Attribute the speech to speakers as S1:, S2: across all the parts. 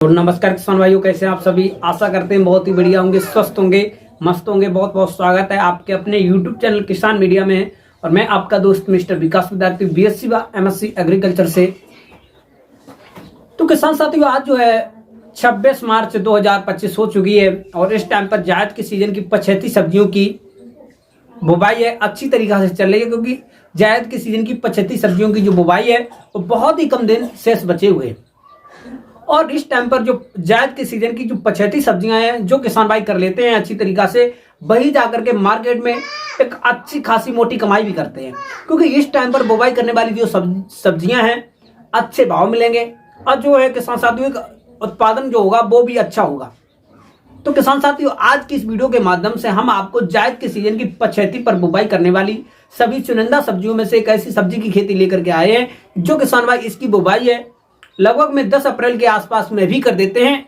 S1: तो नमस्कार किसान भाइयों, कैसे हैं आप सभी। आशा करते हैं बहुत ही बढ़िया होंगे, स्वस्थ होंगे, मस्त होंगे। बहुत बहुत स्वागत है आपके अपने यूट्यूब चैनल किसान मीडिया में। और मैं आपका दोस्त मिस्टर विकास विद्यार्थी, बीएससी व एमएससी एग्रीकल्चर से। तो किसान साथियों, आज जो है 26 मार्च 2025 हो चुकी है और इस टाइम पर जायद के सीजन की पछेती सब्जियों की बुवाई है अच्छी तरीका से चल रही है, क्योंकि जायद के सीजन की पछेती सब्जियों की जो बुवाई है वो बहुत ही कम दिन शेष बचे हुए हैं। और इस टाइम पर जो जायद के सीजन की जो पछेती सब्जियां हैं जो किसान भाई कर लेते हैं अच्छी तरीका से, वही जाकर के मार्केट में एक अच्छी खासी मोटी कमाई भी करते हैं, क्योंकि इस टाइम पर बुवाई करने वाली जो सब्जियां हैं अच्छे भाव मिलेंगे और जो है किसान साथियों का उत्पादन जो होगा वो भी अच्छा होगा। तो किसान साथियों, आज की इस वीडियो के माध्यम से हम आपको जायद के सीजन की पछेती पर बुवाई करने वाली सभी चुनिंदा सब्जियों में से एक ऐसी सब्जी की खेती लेकर के आए हैं जो किसान भाई इसकी बुवाई है लगभग में 10 अप्रैल के आसपास में भी कर देते हैं,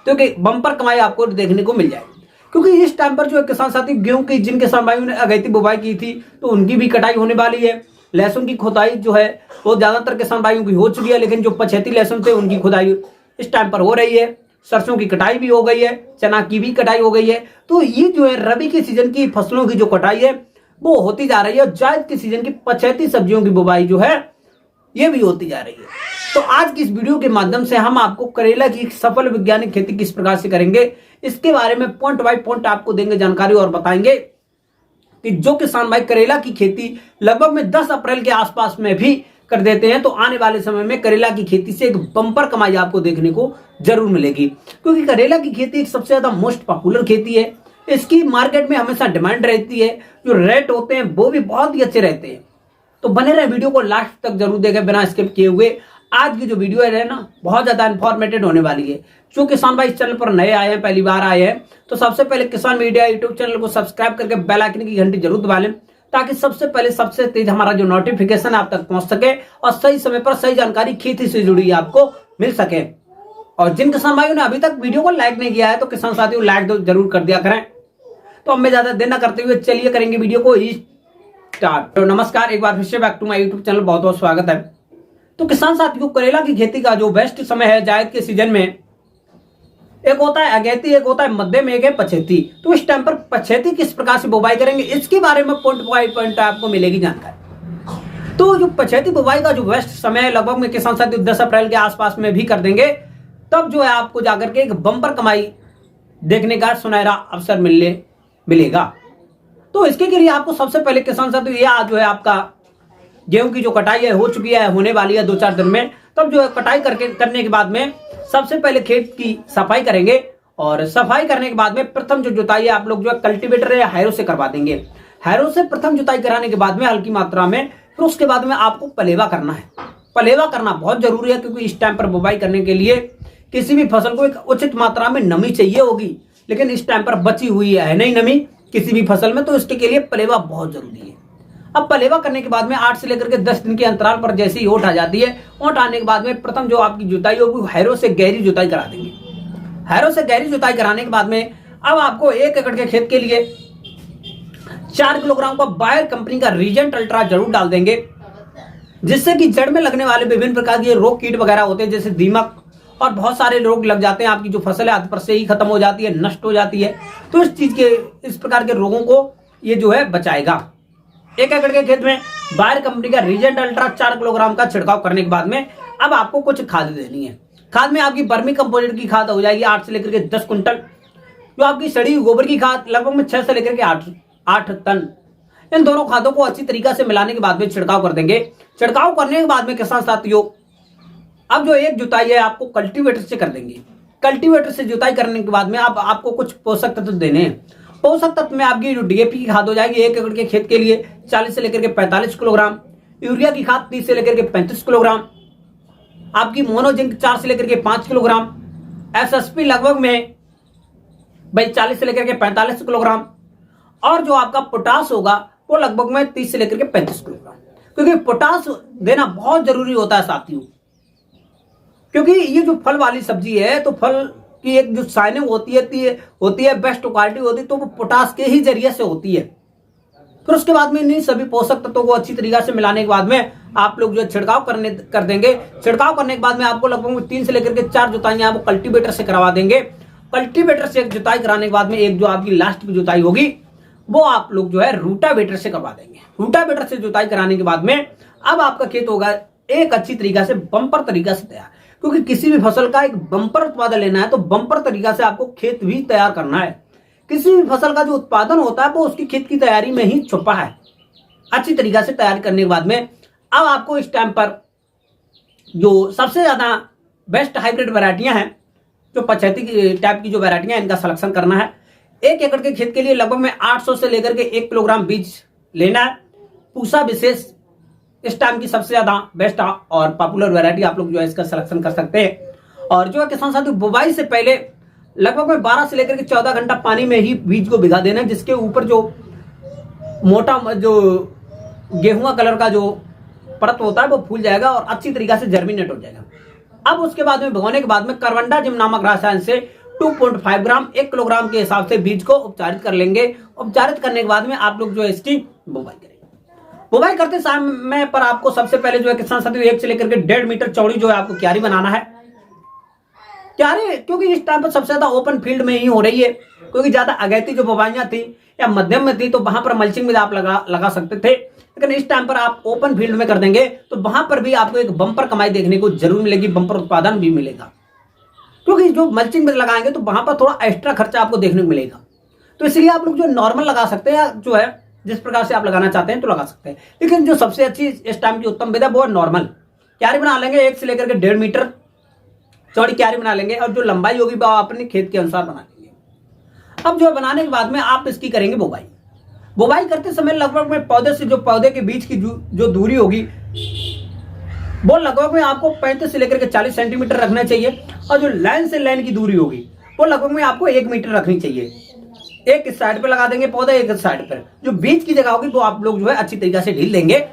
S1: क्योंकि बम्पर कमाई आपको देखने को मिल जाएगी। क्योंकि इस टाइम पर जो किसान साथी गेहूं की जिन किसान भाइयों ने अगैती बुवाई की थी तो उनकी भी कटाई होने वाली है। लहसुन की खुदाई जो है वो ज्यादातर किसान भाइयों की हो चुकी है, लेकिन जो पछेती लहसुन थे उनकी खुदाई इस टाइम पर हो रही है। सरसों की कटाई भी हो गई है, चना की भी कटाई हो गई है। तो ये जो है रबी के सीजन की फसलों की जो कटाई है वो होती जा रही है और जायद के सीजन की पछेती सब्जियों की बुवाई जो है ये भी होती जा रही है। तो आज की इस वीडियो के माध्यम से हम आपको करेला की सफल वैज्ञानिक खेती किस प्रकार से करेंगे इसके बारे में पॉइंट बाय पॉइंट आपको देंगे जानकारी और बताएंगे कि जो किसान भाई करेला की खेती लगभग में 10 अप्रैल के आसपास में भी कर देते हैं तो आने वाले समय में करेला की खेती से एक बम्पर कमाई आपको देखने को जरूर मिलेगी, क्योंकि करेला की खेती एक सबसे ज्यादा मोस्ट पॉपुलर खेती है। इसकी मार्केट में हमेशा डिमांड रहती है, जो रेट होते हैं वो भी बहुत ही अच्छे रहते हैं। तो बने रहे, वीडियो को लास्ट तक जरूर देखें बिना स्किप किए हुए। आज की जो वीडियो है ना बहुत ज्यादा इंफॉर्मेटिव होने वाली है। जो किसान भाई इस चैनल पर नए आए हैं, पहली बार आए हैं, तो सबसे पहले किसान मीडिया यूट्यूब चैनल को सब्सक्राइब करके बेल आइकन की घंटी जरूर दबा लें, ताकि सबसे पहले सबसे तेज हमारा जो नोटिफिकेशन आप तक पहुंच सके और सही समय पर सही जानकारी खेती से जुड़ी आपको मिल सके। और जिन किसान भाइयों ने अभी तक वीडियो को लाइक नहीं किया है तो किसान साथियों लाइक जरूर कर दिया करें। तो अब मैं ज्यादा देर न करते हुए चलिए करेंगे वीडियो को स्टार्ट। तो नमस्कार, एक बार फिर से back to my YouTube channel, बहुत बहुत स्वागत है। तो किसान साथियों, करेला की खेती का जो बेस्ट समय है जायद के सीजन में, एक होता है अगैती, एक होता है मध्य में, एक है पछेती। तो इस टाइम पर पछेती किस प्रकार से बुवाई करेंगे इसके बारे में पॉइंट बाय पॉइंट आपको मिलेगी जानकारी। तो जो पछेती बुवाई का जो बेस्ट समय है लगभग में किसान साथियों 10 अप्रैल के आसपास में भी कर देंगे, तब जो है आपको जाकर के एक बम्पर कमाई देखने का सुनहरा अवसर मिलेगा। तो इसके लिए आपको सबसे पहले किसान साथियों यह जो है आपका गेहूं की जो कटाई है हो चुकी है, होने वाली है 2-4 दिन में। तब जो है कटाई करने के बाद में सबसे पहले खेत की सफाई करेंगे और सफाई करने के बाद में प्रथम जो जुताई है आप लोग जो है कल्टीवेटर या हैरो से करवा देंगे। हैरो से प्रथम जुताई कराने के बाद में हल्की मात्रा में, फिर उसके बाद में आपको पलेवा करना है। पलेवा करना बहुत जरूरी है, क्योंकि इस टाइम पर बुवाई करने के लिए किसी भी फसल को एक उचित मात्रा में नमी चाहिए होगी, लेकिन इस टाइम पर बची हुई है नहीं नमी किसी भी फसल में, तो इसके लिए पलेवा बहुत जरूरी है। अब पलेवा करने के बाद में 8 से लेकर के 10 दिन के अंतराल पर जैसे ही ओट आ जाती है, ओट आने के बाद में प्रथम जो आपकी जुताई होगी हैरो से गहरी जुताई करा देंगे। हैरो से गहरी जुताई कराने के बाद में अब आपको 1 एकड़ के खेत के लिए 4 किलोग्राम का बायर कंपनी का रीजेंट अल्ट्रा जरूर डाल देंगे, जिससे कि जड़ में लगने वाले विभिन्न प्रकार के रोग कीट वगैरह होते हैं, जैसे दीमक और बहुत सारे रोग लग जाते हैं। आपकी जो फसल है आध पर से ही खत्म हो जाती है, नष्ट हो जाती है। तो इस प्रकार के रोगों को ये जो है बचाएगा। 1 एकड़ के खेत में बायर कंपनी का रीजेंट अल्ट्रा 4 किलोग्राम का छिड़काव करने के बाद में अब आपको कुछ खाद देनी है। खाद में आपकी वर्मी कंपोजिट की खाद हो जाएगी 8 से लेकर के 10 कुंटल। जो आपकी सड़ी गोबर की खाद लगभग में 6 से लेकर के 8 टन। इन दोनों खादों को अच्छी तरीका से मिलाने के बाद में छिड़काव कर देंगे। छिड़काव करने के बाद में किसान साथियों अब जो एक जुताई है आपको कल्टीवेटर से कर देंगे। कल्टीवेटर से जुताई करने के बाद में अब आपको कुछ पोषक तत्व देने हैं। पोषक तत्व में आपकी जो डीएपी की खाद हो जाएगी 1 एकड़ के खेत के लिए 40 से लेकर के 45 किलोग्राम, यूरिया की खाद 30 से लेकर के 35 किलोग्राम, आपकी मोनोजिंक 4 से लेकर के 5 किलोग्राम, एसएसपी लगभग में भाई 40 से लेकर के 45 किलोग्राम, और जो आपका पोटास होगा वो लगभग में 30 से लेकर के 35 किलोग्राम। क्योंकि पोटास देना बहुत जरूरी होता है साथियों, क्योंकि ये जो फल वाली सब्जी है तो फल की एक जो शाइनिंग होती है बेस्ट क्वालिटी होती है, तो वो पोटास के ही जरिए से होती है। फिर उसके बाद में इन सभी पोषक तत्वों को अच्छी तरीके से मिलाने के बाद में आप लोग जो छिड़काव कर देंगे। छिड़काव करने के बाद में आपको लगभग 3 से लेकर के 4 जुताइयां आपको कल्टीवेटर से करवा देंगे। कल्टीवेटर से एक जुताई कराने के बाद में एक जो आपकी लास्ट की जुताई होगी वो आप लोग जो है रूटावेटर से करवा देंगे। रूटावेटर से जुताई कराने के बाद में अब आपका खेत होगा एक अच्छी तरीका से बम्पर तरीका से तैयार। क्योंकि किसी भी फसल का एक बम्पर उत्पादन लेना है तो बम्पर तरीका से आपको खेत भी तैयार करना है। किसी भी फसल का जो उत्पादन होता है वो उसकी खेत की तैयारी में ही छुपा है। अच्छी तरीका से तैयार करने के बाद में अब आपको इस टाइम पर जो सबसे ज्यादा बेस्ट हाइब्रिड वैरायटियां हैं, जो 85 टाइप की जो वैरायटियां हैं, इनका सिलेक्शन करना है। 1 एकड़ के खेत के लिए लगभग में 800 से लेकर के 1 किलोग्राम बीज लेना है। पूसा विशेष इस टाइम की सबसे ज्यादा बेस्ट और पॉपुलर वैरायटी आप लोग जो है इसका सिलेक्शन कर सकते हैं। और जो है किसान साथी, बुवाई से पहले लगभग में 12 से लेकर के 14 घंटा पानी में ही बीज को भिगा देना है, जिसके ऊपर जो मोटा जो गेहुआ कलर का जो परत होता है वो फूल जाएगा और अच्छी तरीके से जर्मिनेट हो जाएगा। अब उसके बाद में भिगोने के बाद में कार्बनडाजिम नामक रसायन से 2.5 ग्राम 1 किलोग्राम के हिसाब से बीज को उपचारित कर लेंगे। उपचारित करने के बाद में आप लोग जो है इसकी बुवाई करेंगे। बुवाई करते समय पर आपको सबसे पहले जो है किसान साथियों 1 से लेकर के 1.5 मीटर चौड़ी जो है आपको क्यारी बनाना है। क्यारी क्योंकि इस टाइम पर सबसे ज्यादा ओपन फील्ड में ही हो रही है, क्योंकि ज्यादा अगैती जो बुवाइयां थी या मध्यम में थी तो वहां पर मल्चिंग भी आप लगा सकते थे, लेकिन इस टाइम पर आप ओपन फील्ड में कर देंगे तो वहां पर भी आपको एक बम्पर कमाई देखने को जरूर मिलेगी, बम्पर उत्पादन भी मिलेगा। क्योंकि जो मल्चिंग में लगाएंगे तो वहां पर थोड़ा एक्स्ट्रा खर्चा आपको देखने को मिलेगा। तो इसलिए आप लोग जो नॉर्मल लगा सकते हैं या जो है जिस प्रकार से आप लगाना चाहते हैं तो लगा सकते हैं, लेकिन जो सबसे अच्छी इस टाइम की उत्तम विधि वो है नॉर्मल क्यारी बना लेंगे। 1 से लेकर के 1.5 मीटर चौड़ी क्यारी बना लेंगे और जो लंबाई होगी वो आप अपने खेत के अनुसार बना लेंगे। अब जो बनाने के बाद में आप इसकी करेंगे बुवाई। बुवाई करते समय लगभग में पौधे से जो पौधे के बीच की जो दूरी होगी वो लगभग में आपको 35 से लेकर के 40 सेंटीमीटर रखना चाहिए, और जो लाइन से लाइन की दूरी होगी वो लगभग में आपको 1 मीटर रखनी चाहिए। एक इस साइड पे लगा देंगे पौधा, एक इस साइड पर। जो बीच की जगह होगी वो आप लोग जो है अच्छी तरीके से ढील देंगे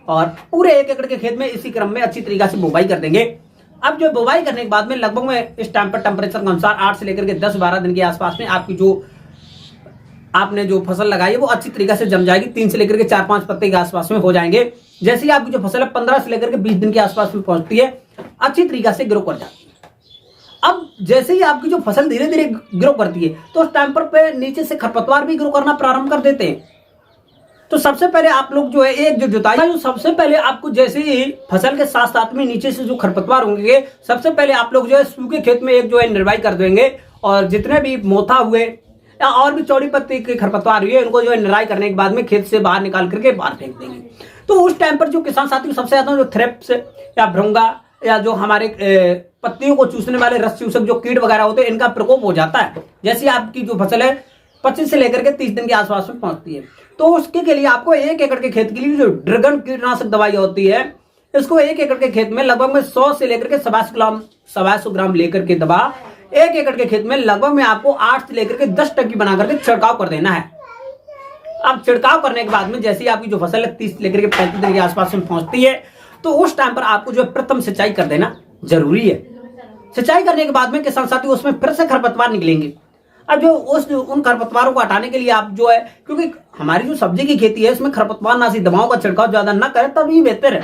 S1: और पूरे 1 एकड़ के खेत में इसी क्रम में अच्छी तरीके से बुवाई कर देंगे। अब जो बुवाई करने के बाद में लगभग में इस टाइम पर टेम्परेचर के अनुसार 8 से लेकर के 10-12 दिन के आसपास में आपकी जो आपने जो फसल लगाई है वो अच्छी तरीके से जम जाएगी। 3 से लेकर के 4-5 पत्ते के आसपास में हो जाएंगे। जैसे ही आपकी जो फसल है 15 से लेकर के 20 दिन के आसपास में पहुंचती है, अच्छी तरीके से ग्रो कर जाती है। अब जैसे ही आपकी जो फसल धीरे धीरे ग्रो करती है तो उस टाइम पर नीचे से खरपतवार भी ग्रो करना प्रारंभ कर देते हैं। तो सबसे पहले आप लोग जो है एक जो जुताई जो सबसे पहले आपको जैसे ही फसल के साथ साथ में नीचे से जो खरपतवार होंगे सबसे पहले आप लोग जो है सूखे खेत में एक जो है निराई कर देंगे, और जितने भी मोथा हुए या और भी चौड़ी पत्ती के खरपतवार हुए उनको जो है निराई करने के बाद में खेत से बाहर निकाल करके बाहर फेंक देंगे। तो उस टाइम पर जो किसान साथी सबसे ज्यादा जो थ्रिप्स या भृंगा या जो हमारे पत्तियों को चूसने वाले रस चूसक जो कीट वगैरह होते हैं इनका प्रकोप हो जाता है। जैसे आपकी जो फसल है 25 से लेकर के 30 दिन के आसपास में पहुंचती है, तो उसके के लिए आपको 1 एकड़ के खेत के लिए जो ड्रैगन कीटनाशक दवाई होती है इसको 1 एकड़ के खेत में लगभग में 100 से लेकर के 125 ग्राम लेकर के दवा 1 एकड़ के खेत में लगभग में आपको 8 से लेकर के 10 टंकी बना करके छिड़काव कर देना है। अब छिड़काव करने के बाद में जैसे ही आपकी जो फसल है 30 से लेकर के 35 दिन के आसपास में पहुंचती है तो उस टाइम पर आपको जो प्रथम सिंचाई कर देना जरूरी है। सिंचाई करने के बाद में किसान साथी उसमें फिर से खरपतवार निकलेंगे। अब जो उन खरपतवारों को हटाने के लिए आप जो है, क्योंकि हमारी जो सब्जी की खेती है इसमें खरपतवार नाशी दवाओं का छिड़काव ज्यादा ना करें तभी बेहतर है।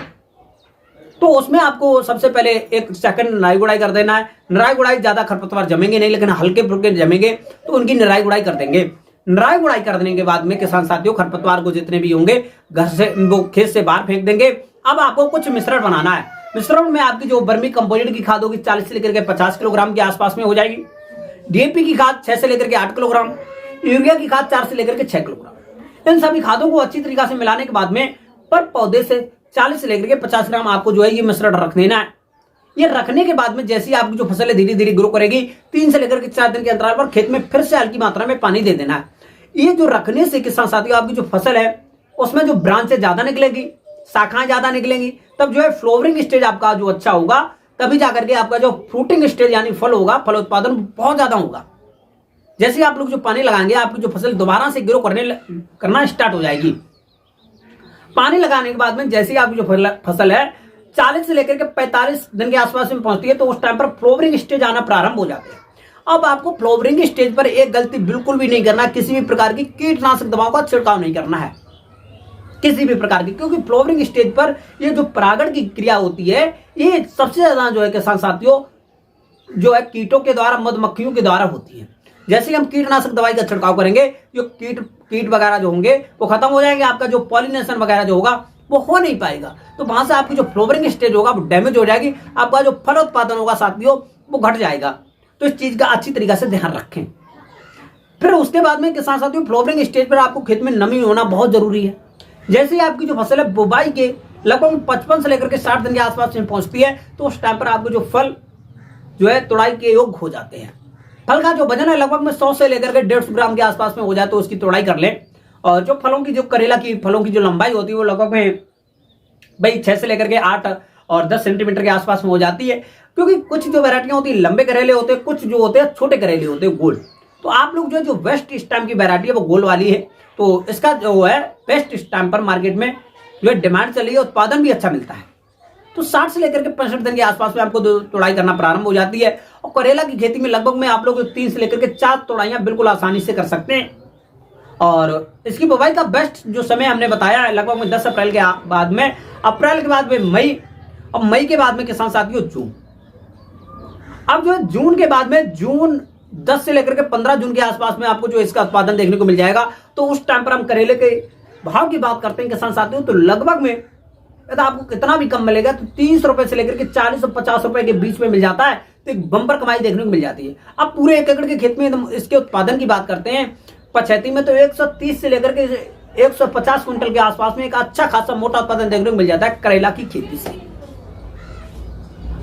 S1: तो उसमें आपको सबसे पहले एक सेकंड निराई गुड़ाई कर देना है। निराई गुड़ाई ज्यादा खरपतवार जमेंगे नहीं, लेकिन हल्के फुल्के जमेंगे तो उनकी निराई गुड़ाई कर देंगे। निराई गुड़ाई कर देने के बाद में किसान साथियों खरपतवार को जितने भी होंगे घर से वो खेत से बाहर फेंक देंगे। अब आपको कुछ मिश्रण बनाना है। मिश्रण में आपकी जो वर्मी कंपोजिट की खाद होगी 40 से लेकर के 50 किलोग्राम के आसपास में हो जाएगी। डीएपी की खाद 6 से लेकर के 8 किलोग्राम, यूरिया की खाद 4 से लेकर के 6 किलोग्राम। इन सभी खादों को अच्छी तरीके से मिलाने के बाद में पर पौधे से 40 से लेकर के 50 ग्राम आपको जो है ये मिश्रण रख देना है। ये रखने के बाद में जैसे ही आपकी जो फसल है धीरे धीरे ग्रो करेगी 3 से लेकर के 4 दिन के अंतराल पर खेत में फिर से हल्की मात्रा में पानी दे देना है। ये जो रखने से किसान साथियों आपकी जो फसल है उसमें जो ब्रांच ज्यादा निकलेगी, शाखाएं ज्यादा निकलेंगी, तब जो है फ्लोवरिंग स्टेज आपका जो अच्छा होगा, तभी जाकर के आपका जो फ्रूटिंग स्टेज यानी फल होगा, फल उत्पादन बहुत ज्यादा होगा। जैसे आप लोग जो पानी लगाएंगे आपकी जो फसल दोबारा से ग्रो करना स्टार्ट हो जाएगी। पानी लगाने के बाद में जैसे ही आपकी जो फसल है 40 से लेकर के 45 दिन के आसपास में पहुंचती है तो उस टाइम पर फ्लोवरिंग स्टेज आना प्रारंभ हो जाते हैं। अब आपको फ्लोवरिंग स्टेज पर एक गलती बिल्कुल भी नहीं करना, किसी भी प्रकार की कीटनाशक दवाओं का छिड़काव नहीं करना है। किसी भी प्रकार की, क्योंकि फ्लावरिंग स्टेज पर ये जो परागण की क्रिया होती है ये सबसे ज्यादा जो है किसान साथियों जो है कीटों के द्वारा, मधुमक्खियों के द्वारा होती है। जैसे ही हम कीटनाशक दवाई का छिड़काव करेंगे, जो कीट वगैरह जो होंगे वो खत्म हो जाएंगे, आपका जो पॉलिनेशन वगैरह जो होगा वो हो नहीं पाएगा, तो वहां से आपकी जो फ्लावरिंग स्टेज होगा वो डैमेज हो जाएगी, आपका जो फल उत्पादन होगा साथियों वो घट जाएगा। तो इस चीज का अच्छी तरीके से ध्यान रखें। फिर उसके बाद में किसान साथियों फ्लावरिंग स्टेज पर आपको खेत में नमी होना बहुत जरूरी है। जैसे ही आपकी जो फसल है बुवाई के लगभग 55 से लेकर के 60 दिन के आसपास में पहुंचती है, तो उस टाइम पर आपको जो फल जो है तोड़ाई के योग हो जाते हैं। फल का जो वजन है लगभग में 100 से लेकर के 150 ग्राम के आसपास में हो जाए तो उसकी तोड़ाई कर लें। और जो फलों की, जो करेला की फलों की जो लंबाई होती है वो लगभग में भाई 6 से लेकर के 8 और 10 सेंटीमीटर के आसपास में हो जाती है, क्योंकि कुछ जो वैरायटियां होती है लंबे करेले होते हैं, कुछ जो होते हैं छोटे करेले होते हैं गोल। तो आप लोग जो वेस्ट स्टैम्प की वैरायटी है वो गोल वाली है, तो इसका जो है वेस्ट स्टैम्प पर मार्केट में जो है डिमांड चली है, उत्पादन भी अच्छा मिलता है। तो 60 से लेकर के 65 दिन के आसपास में आपको तोड़ाई करना प्रारंभ हो जाती है। और करेला की खेती में लगभग में आप लोग 3 से लेकर के 4 तोड़ाइयां बिल्कुल आसानी से कर सकते हैं। और इसकी बुवाई का बेस्ट जो समय हमने बताया है लगभग में 10 अप्रैल के बाद में, अप्रैल के बाद में मई, और मई के बाद में किसान साथियों जून। अब जो है जून के बाद में, जून 10 से लेकर के 15 जून के आसपास में आपको जो इसका उत्पादन देखने को मिल जाएगा। तो उस टाइम पर हम करेले के भाव की बात करते हैं किसान साथियों, तो लगभग में यदि आपको कितना भी कम मिलेगा तो 30 रुपए से लेकर के 40 और 50 रुपए के बीच में मिल जाता है, तो एक बम्पर कमाई देखने को मिल जाती है। अब पूरे 1 एकड़ के खेत में इसके उत्पादन की बात करते हैं, पछेती में तो 130 से लेकर के 150 क्विंटल के आसपास में एक अच्छा खासा मोटा उत्पादन देखने को मिल जाता है करेला की खेती से।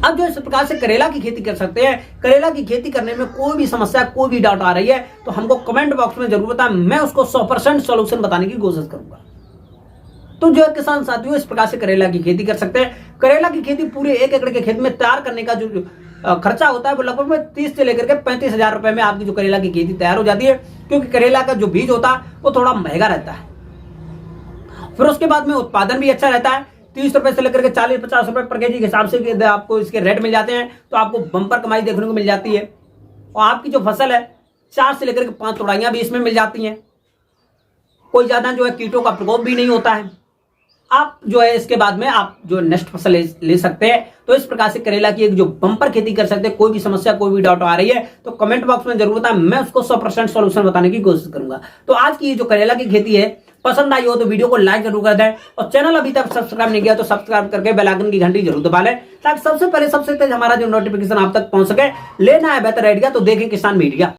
S1: अब जो इस प्रकार से करेला की खेती कर सकते हैं, करेला की खेती करने में कोई भी समस्या, कोई भी डाउट आ रही है तो हमको कमेंट बॉक्स में जरूर बताएं, मैं उसको 100% सॉल्यूशन बताने की कोशिश करूंगा। तो जो है किसान साथियों इस प्रकार से करेला की खेती कर सकते हैं। करेला की खेती पूरे 1 एकड़ के खेत में तैयार करने का जो खर्चा होता है वो लगभग में 30 से लेकर के 35,000 रुपए में आपकी जो करेला की खेती तैयार हो जाती है, क्योंकि करेला का जो बीज होता है वो थोड़ा महंगा रहता है। फिर उसके बाद में उत्पादन भी अच्छा रहता है, 30 रुपए से लेकर के 40-50 रुपए पर केजी के हिसाब से आपको इसके रेट मिल जाते हैं, तो आपको बम्पर कमाई देखने को मिल जाती है। और आपकी जो फसल है 4 से लेकर के 5 तोड़ाइयां भी इसमें मिल जाती हैं, कोई ज्यादा जो है कीटों का प्रकोप भी नहीं होता है। आप जो है इसके बाद में आप जो नेक्स्ट फसल ले सकते हैं। तो इस प्रकार से करेला की एक जो बम्पर खेती कर सकते हैं। कोई भी समस्या, कोई भी डाउट आ रही है तो कमेंट बॉक्स में जरूर बताएं, मैं उसको 100% सॉल्यूशन बताने की कोशिश करूंगा। तो आज की जो करेला की खेती है पसंद आई हो तो वीडियो को लाइक जरूर कर दें, और चैनल अभी तक सब्सक्राइब नहीं किया तो सब्सक्राइब करके बेल आइकन की घंटी जरूर दबा लें, ताकि सबसे पहले सबसे तेज हमारा जो नोटिफिकेशन आप तक पहुंच सके। लेना है बेहतर आइडिया तो देखें किसान मीडिया।